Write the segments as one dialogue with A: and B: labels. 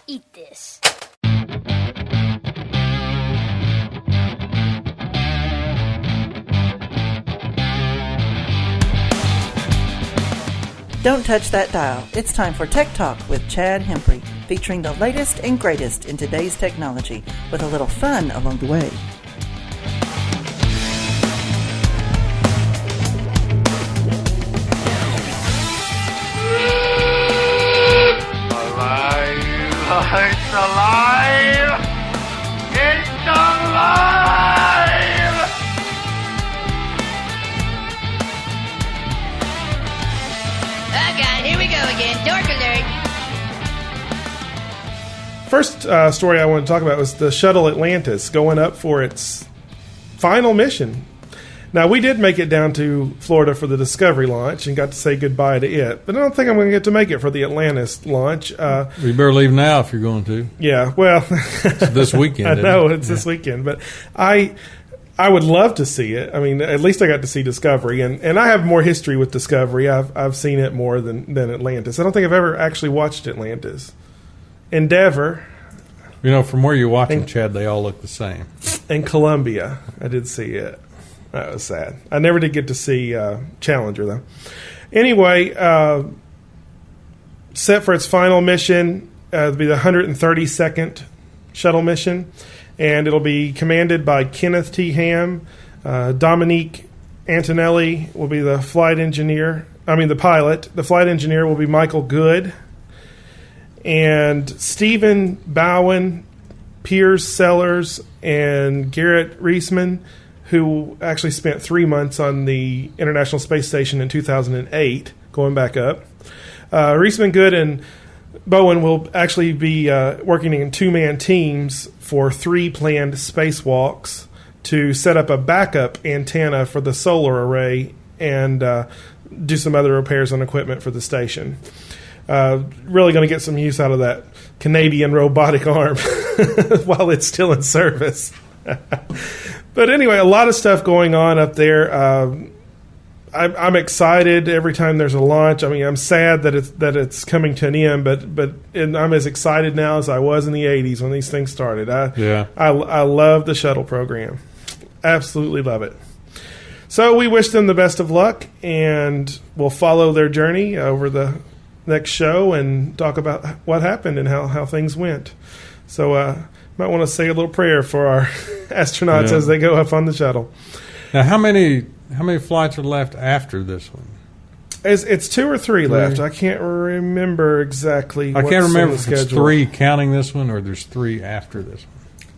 A: Eat this.
B: Don't touch that dial. It's time for Tech Talk with Chad Hembree, featuring the latest and greatest in today's technology, with a little fun along the way.
C: Alive! It's alive! It's alive!
A: Oh God, here we go again. Dork alert.
D: First story I want to talk about was the shuttle Atlantis going up for its final mission. Now, we did make it down to Florida for the Discovery launch and got to say goodbye to it. But I don't think I'm going to get to make it for the Atlantis launch.
E: You better leave now if you're going to.
D: Yeah, well...
E: It's this weekend.
D: I know, it's this weekend. But I would love to see it. I mean, at least I got to see Discovery. And I have more history with Discovery. I've seen it more than Atlantis. I don't think I've ever actually watched Atlantis. Endeavor...
E: You know, from where you're watching, Chad, they all look the same.
D: And Columbia, I did see it. That was sad. I never did get to see Challenger, though. Anyway, set for its final mission, it'll be the 132nd shuttle mission, and it'll be commanded by Kenneth T. Ham. Dominique Antonelli will be the the pilot. The flight engineer will be Michael Good. And Stephen Bowen, Piers Sellers, and Garrett Reisman, who actually spent 3 months on the International Space Station in 2008, going back up. Reisman, Good, and Bowen will actually be working in two-man teams for 3 planned spacewalks to set up a backup antenna for the solar array and do some other repairs on equipment for the station. Really going to get some use out of that Canadian robotic arm while it's still in service. But anyway, a lot of stuff going on up there. I'm excited every time there's a launch. I mean, I'm sad that it's coming to an end, but I'm as excited now as I was in the 80s when these things started. I love the shuttle program. Absolutely love it. So we wish them the best of luck, and we'll follow their journey over the next show and talk about what happened and how things went. So might want to say a little prayer for our astronauts as they go up on the shuttle.
E: Now, how many flights are left after this one?
D: It's 2 or 3 left. I can't remember exactly.
E: I can't remember if it's 3 counting this one or there's 3 after this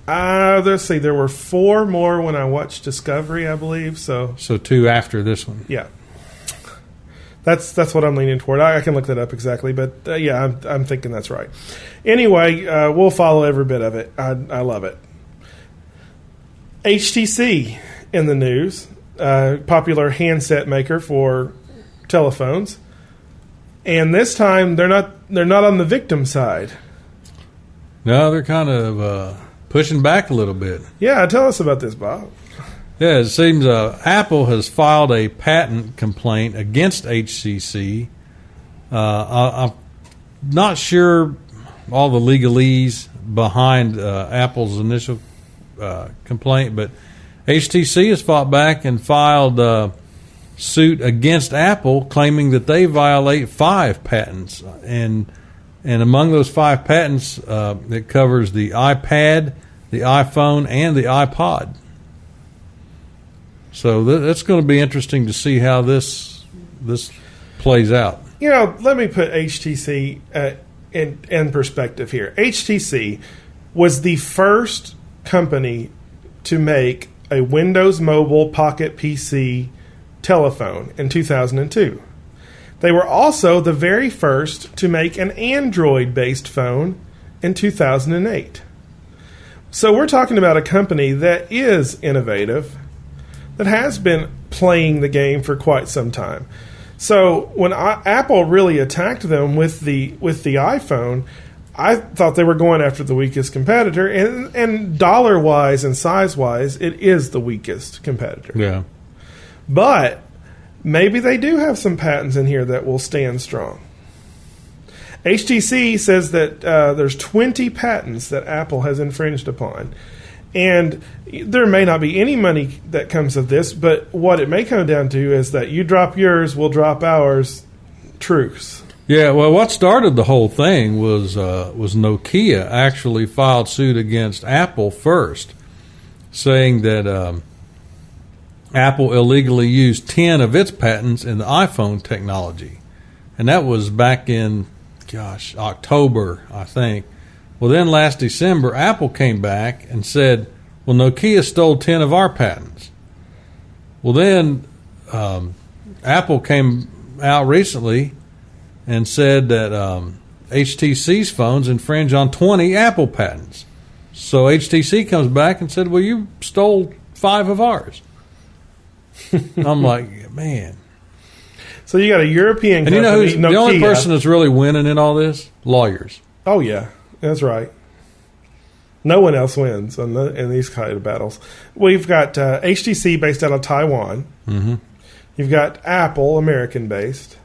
E: one.
D: Let's see. There were 4 more when I watched Discovery, I believe. So
E: 2 after this one.
D: Yeah. That's what I'm leaning toward. I can look that up exactly, but I'm thinking that's right. Anyway, we'll follow every bit of it. I love it. HTC in the news, popular handset maker for telephones, and this time they're not on the victim side.
E: No, they're kind of pushing back a little bit.
D: Yeah, tell us about this, Bob.
E: Yeah, it seems Apple has filed a patent complaint against HTC. I'm not sure all the legalese behind Apple's initial complaint, but HTC has fought back and filed a suit against Apple, claiming that they violate 5 patents. And among those 5 patents, it covers the iPad, the iPhone, and the iPod. So that's going to be interesting to see how this plays out.
D: You know, let me put HTC in perspective here. HTC was the first company to make a Windows Mobile Pocket PC telephone in 2002. They were also the very first to make an Android-based phone in 2008. So we're talking about a company that is innovative, that has been playing the game for quite some time. So when Apple really attacked them with the iPhone, I thought they were going after the weakest competitor, and dollar-wise and size-wise, it is the weakest competitor.
E: Yeah.
D: But maybe they do have some patents in here that will stand strong. HTC says that there's 20 patents that Apple has infringed upon. And there may not be any money that comes of this, but what it may come down to is that you drop yours, we'll drop ours, truce.
E: Yeah, well, what started the whole thing was Nokia actually filed suit against Apple first, saying that Apple illegally used 10 of its patents in the iPhone technology. And that was back in, October, I think. Well, then last December, Apple came back and said, well, Nokia stole 10 of our patents. Well, then Apple came out recently and said that HTC's phones infringe on 20 Apple patents. So HTC comes back and said, well, you stole 5 of ours. I'm like, man.
D: So you got a European company,
E: and you know who's
D: Nokia.
E: The only person that's really winning in all this? Lawyers.
D: Oh, yeah. That's right. No one else wins in these kind of battles. We've got HTC based out of Taiwan.
E: Mm-hmm.
D: You've got Apple, American-based.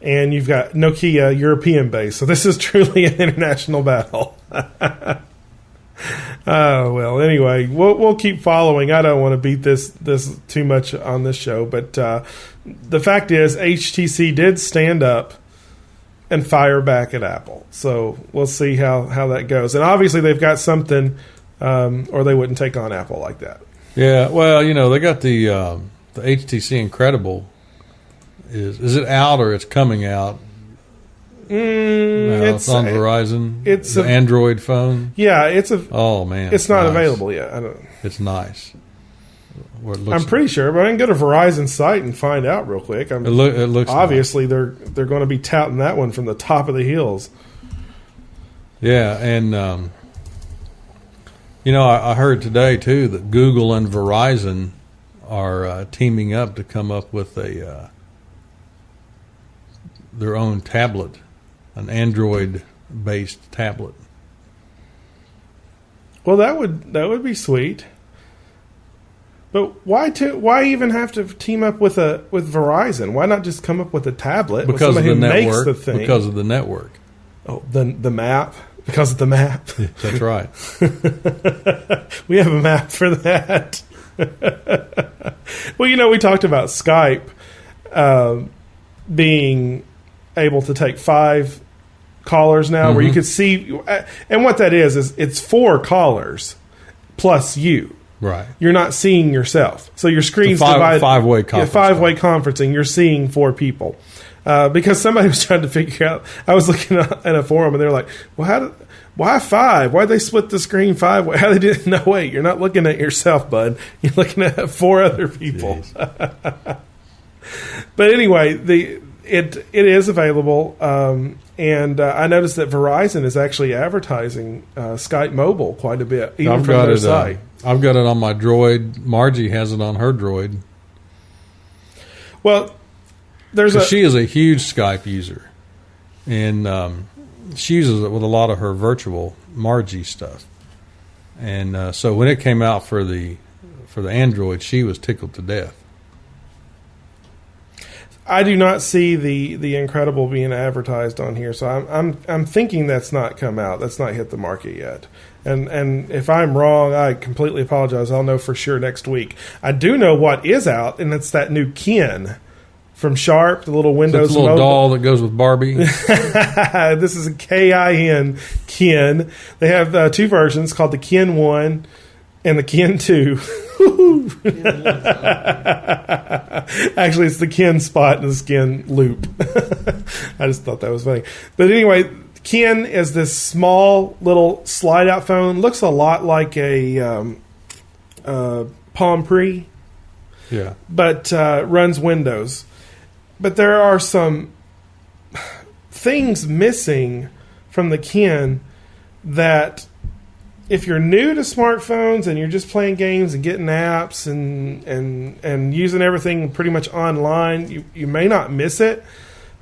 D: And you've got Nokia, European-based. So this is truly an international battle. Oh, well, anyway, we'll keep following. I don't want to beat this too much on this show. But the fact is, HTC did stand up and fire back at Apple. So we'll see how that goes. And obviously they've got something, or they wouldn't take on Apple like that.
E: Yeah, well, they got the HTC Incredible. Is it out or it's coming out? It's on Verizon. It's an Android phone.
D: Yeah,
E: Oh man,
D: it's not available yet. I don't.
E: It's nice.
D: I'm pretty sure, but I can go to Verizon's site and find out real quick.
E: It looks
D: obviously
E: nice.
D: They're going to be touting that one from the top of the hills.
E: Yeah, and I heard today too that Google and Verizon are teaming up to come up with their own tablet, an Android-based tablet.
D: Well, that would be sweet. But why even have to team up with Verizon? Why not just come up with a tablet
E: because
D: with somebody
E: of the
D: who
E: network,
D: makes the thing? Because
E: of the network.
D: Oh, the map. Because of the map.
E: That's right.
D: We have a map for that. Well, we talked about Skype being able to take 5 callers now, where you could see, and what that is it's 4 callers plus you.
E: Right.
D: You're not seeing yourself. So your screen's divided.
E: Five-way conference.
D: Yeah, 5-way conferencing. You're seeing 4 people. Because somebody was trying to figure out, I was looking at a forum and they were like, well, why 5? Why'd they split the screen 5 ways? How they did? No, wait, you're not looking at yourself, bud. You're looking at 4 other people. But anyway, it is available. And I noticed that Verizon is actually advertising Skype Mobile quite a bit, even from their site.
E: I've got it on my Droid. Margie has it on her Droid.
D: Well,
E: she is a huge Skype user, and she uses it with a lot of her virtual Margie stuff. And so when it came out for the Android, she was tickled to death.
D: I do not see the Incredible being advertised on here, so I'm thinking that's not come out. That's not hit the market yet. And if I'm wrong, I completely apologize. I'll know for sure next week. I do know what is out, and it's that new Kin from Sharp, the little Windows
E: It's a little doll that goes with Barbie.
D: This is a Kin. They have 2 versions called the Kin 1 and the Kin 2. Actually, it's the Kin Spot and the Skin Loop. I just thought that was funny. But anyway, Kin is this small little slide-out phone. Looks a lot like a Palm Pre.
E: Yeah.
D: But runs Windows. But there are some things missing from the Kin that, if you're new to smartphones and you're just playing games and getting apps and using everything pretty much online, you may not miss it.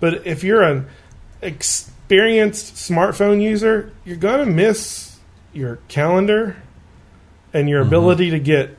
D: But if you're an experienced smartphone user, you're going to miss your calendar and your ability to get